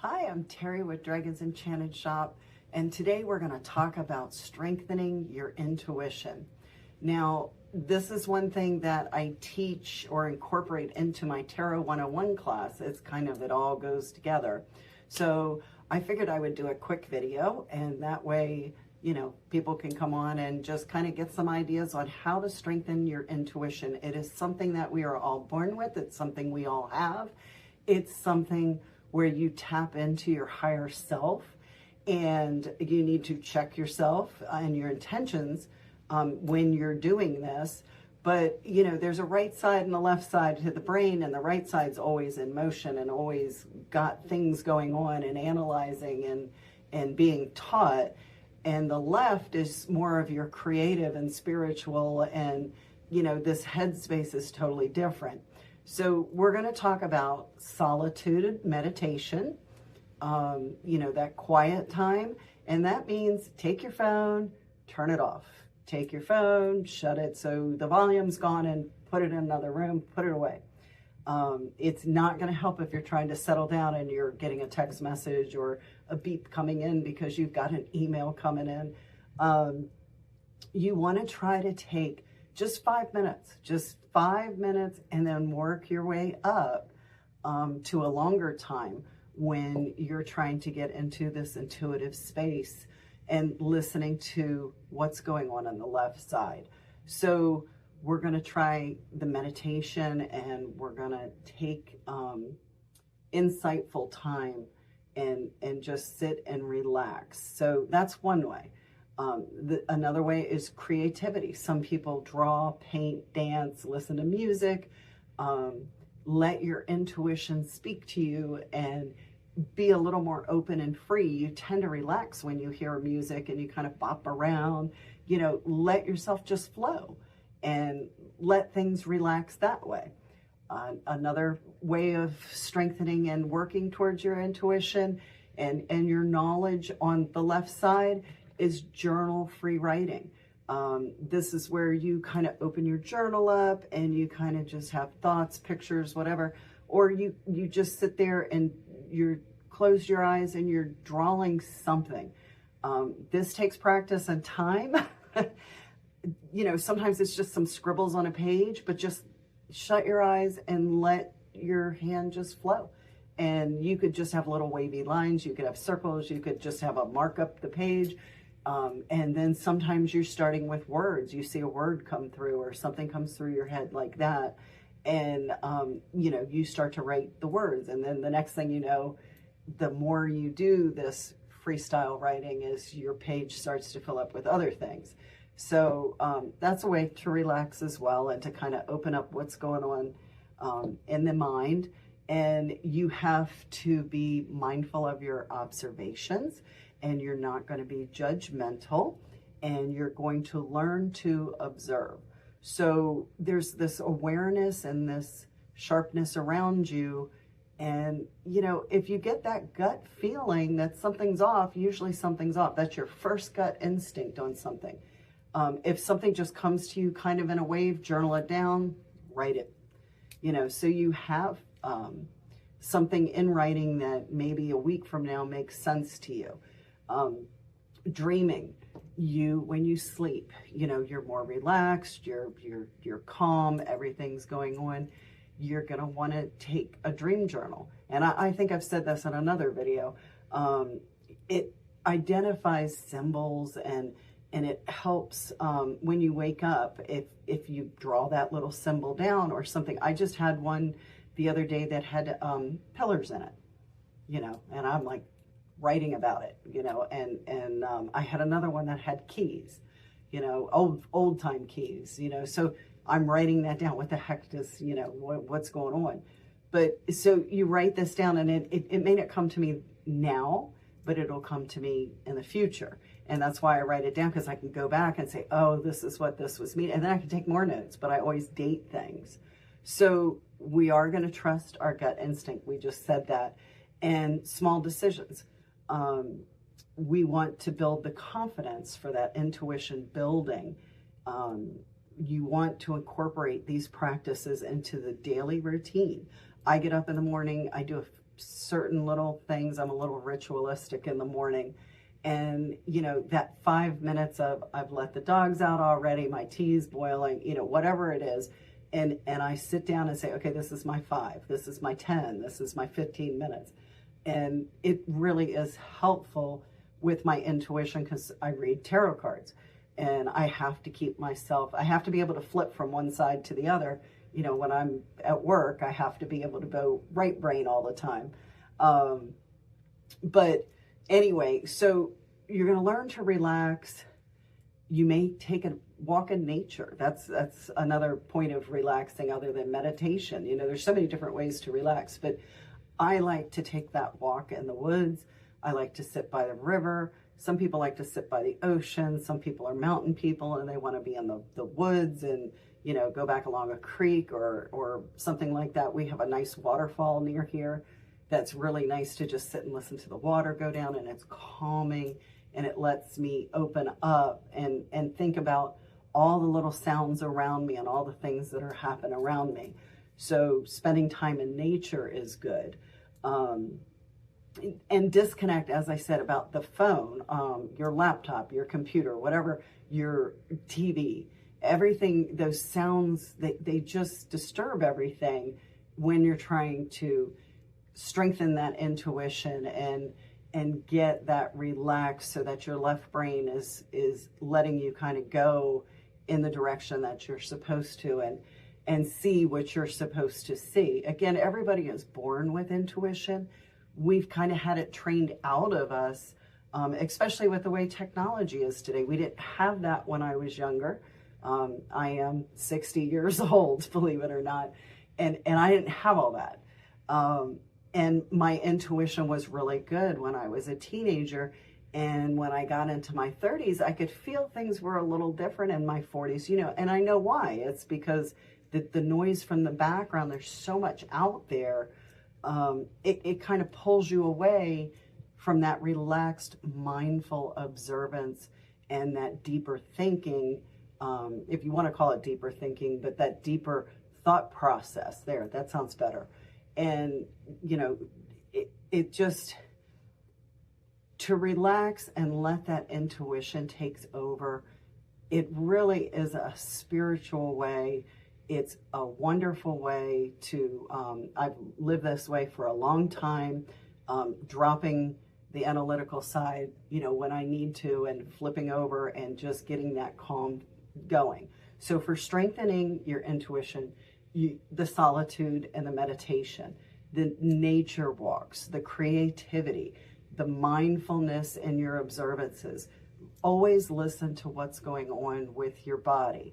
Hi, I'm Terry with Dragon's Enchanted Shop, and today we're going to talk about strengthening your intuition. Now, this is one thing that I teach or incorporate into my Tarot 101 class. It's kind of, it all goes together. So I figured I would do a quick video, and that way, people can come on and just kind of get some ideas on how to strengthen your intuition. It is something that we are all born with. It's something we all have. It's something where you tap into your higher self, and you need to check yourself and your intentions when you're doing this. But there's a right side and a left side to the brain, and the right side's always in motion and always got things going on and analyzing and being taught. And the left is more of your creative and spiritual, and this headspace is totally different. So we're going to talk about solitude meditation, that quiet time. And that means take your phone, turn it off. Take your phone, shut it so the volume's gone, and put it in another room, put it away. It's not going to help if you're trying to settle down and you're getting a text message or a beep coming in because you've got an email coming in. You want to try to take just 5 minutes, and then work your way up to a longer time when you're trying to get into this intuitive space and listening to what's going on the left side. So we're going to try the meditation, and we're going to take insightful time and just sit and relax. So that's one way. Another way is creativity. Some people draw, paint, dance, listen to music. Let your intuition speak to you and be a little more open and free. You tend to relax when you hear music and you kind of bop around. Let yourself just flow and let things relax that way. Another way of strengthening and working towards your intuition and your knowledge on the left side is journal-free writing. This is where you kind of open your journal up and you kind of just have thoughts, pictures, whatever, or you just sit there and you close your eyes and you're drawing something. This takes practice and time. Sometimes it's just some scribbles on a page, but just shut your eyes and let your hand just flow. And you could just have little wavy lines, you could have circles, you could just have a mark up the page. And then sometimes you're starting with words. You see a word come through or something comes through your head like that. And, you start to write the words. And then the next thing you know, the more you do this freestyle writing is your page starts to fill up with other things. So that's a way to relax as well and to kind of open up what's going on in the mind. And you have to be mindful of your observations, and you're not going to be judgmental, and you're going to learn to observe. So there's this awareness and this sharpness around you. And, if you get that gut feeling that something's off, usually something's off. That's your first gut instinct on something. If something just comes to you kind of in a wave, journal it down, write it. So you have something in writing that maybe a week from now makes sense to you. Dreaming, when you sleep, you're more relaxed, you're calm, everything's going on. You're going to want to take a dream journal. And I think I've said this in another video. It identifies symbols and it helps when you wake up, if you draw that little symbol down or something. I just had one the other day that had pillars in it, and I'm like writing about it, and I had another one that had keys, old time keys, so I'm writing that down. What the heck does, what's going on? But so you write this down, and it may not come to me now, but it'll come to me in the future. And that's why I write it down, because I can go back and say, oh, this is what this was meaning. And then I can take more notes, but I always date things. So we are going to trust our gut instinct. We just said that. And small decisions. We want to build the confidence for that intuition building. You want to incorporate these practices into the daily routine. I get up in the morning, I do certain little things. I'm a little ritualistic in the morning. And, you know, that 5 minutes of I've let the dogs out already, my tea's boiling, you know, whatever it is. And I sit down and say, okay, this is my 5, this is my 10, this is my 15 minutes. And it really is helpful with my intuition because I read tarot cards and I have to keep myself, I have to be able to flip from one side to the other. You know, when I'm at work, I have to be able to go right brain all the time. But anyway, so you're going to learn to relax. You may take a walk in nature. That's another point of relaxing other than meditation. You know, there's so many different ways to relax, but I like to take that walk in the woods. I like to sit by the river. Some people like to sit by the ocean. Some people are mountain people and they want to be in the woods and, you know, go back along a creek or something like that. We have a nice waterfall near here that's really nice to just sit and listen to the water go down, and it's calming and it lets me open up and think about all the little sounds around me and all the things that are happening around me. So spending time in nature is good. And disconnect, as I said, about the phone, your laptop, your computer, whatever, your TV, everything, those sounds, they just disturb everything when you're trying to strengthen that intuition and get that relaxed so that your left brain is letting you kind of go in the direction that you're supposed to and see what you're supposed to see. Again, everybody is born with intuition. We've kind of had it trained out of us, especially with the way technology is today. We didn't have that when I was younger. I am 60 years old, believe it or not, and I didn't have all that. And my intuition was really good when I was a teenager. And when I got into my 30s, I could feel things were a little different in my 40s, you know, and I know why. It's because the noise from the background, there's so much out there. It kind of pulls you away from that relaxed, mindful observance and that deeper thinking, if you want to call it deeper thinking, but that deeper thought process there, that sounds better. And, you know, it just, to relax and let that intuition takes over, it really is a spiritual way. It's a wonderful way to, I've lived this way for a long time, dropping the analytical side, you know, when I need to, and flipping over and just getting that calm going. So for strengthening your intuition, the solitude and the meditation, the nature walks, the creativity, the mindfulness in your observances. Always listen to what's going on with your body.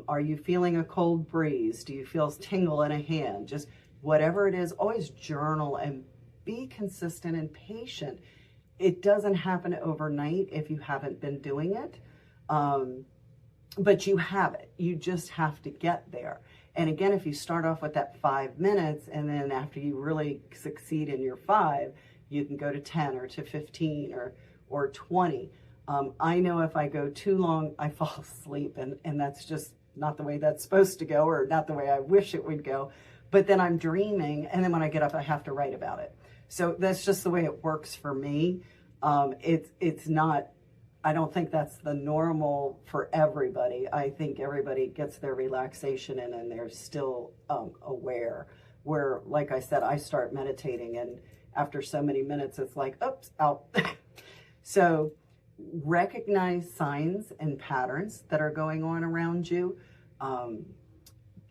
Are you feeling a cold breeze? Do you feel tingle in a hand? Just whatever it is, always journal and be consistent and patient. It doesn't happen overnight if you haven't been doing it, but you have it. You just have to get there. And again, if you start off with that 5 minutes, and then after you really succeed in your 5, you can go to 10 or to 15 or 20. I know if I go too long, I fall asleep, and that's just not the way that's supposed to go, or not the way I wish it would go. But then I'm dreaming, and then when I get up, I have to write about it. So that's just the way it works for me. It's not, I don't think that's the normal for everybody. I think everybody gets their relaxation in and they're still aware. Where, like I said, I start meditating, and after so many minutes, it's like, oops, out. So recognize signs and patterns that are going on around you.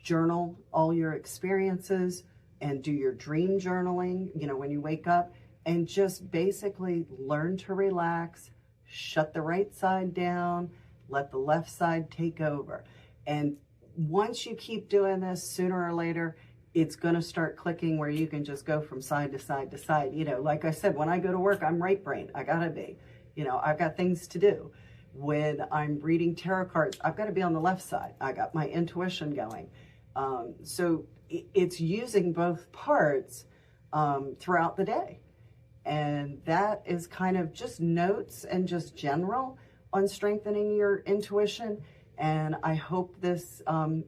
Journal all your experiences and do your dream journaling, you know, when you wake up, and just basically learn to relax, shut the right side down, let the left side take over. And once you keep doing this, sooner or later, it's going to start clicking where you can just go from side to side to side. You know, like I said, when I go to work, I'm right brain. I got to be, you know, I've got things to do. When I'm reading tarot cards, I've got to be on the left side. I got my intuition going. So it's using both parts throughout the day. And that is kind of just notes and just general on strengthening your intuition. And I hope this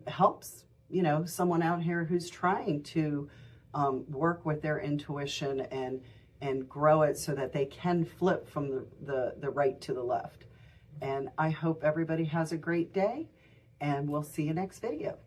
helps, you know, someone out here who's trying to work with their intuition and grow it so that they can flip from the right to the left. And I hope everybody has a great day, and we'll see you next video.